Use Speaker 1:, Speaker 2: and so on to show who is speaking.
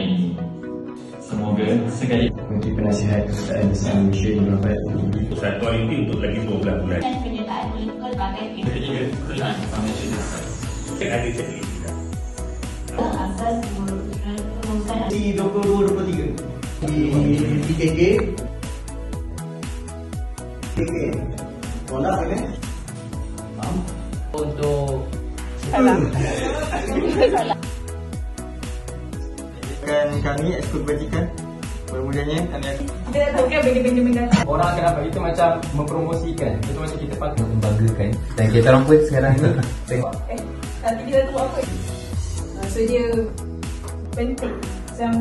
Speaker 1: hari ini. Semoga segala
Speaker 2: Menteri Penasihat Persatuan Besar Malaysia yang berbaik
Speaker 3: Persatuan ini untuk lagi 12 bulan.
Speaker 4: Dan penyertaan legal KKP.
Speaker 1: ketiga pengelolaan financial distress.
Speaker 3: Ada sedikit.
Speaker 4: Asas pengurusan
Speaker 5: Di 22-23 di PKK Tolak ini
Speaker 6: Untuk
Speaker 5: kami ekskul kebajikan. Permudahnya kami akan
Speaker 4: kita tahu kan benda-benda
Speaker 6: orang akan dapat itu macam mempromosikan. Itu macam kita patut membanggakan. Dan kita orang pun sekarang ni tengok
Speaker 4: nanti kita tahu apa. So dia penting. Macam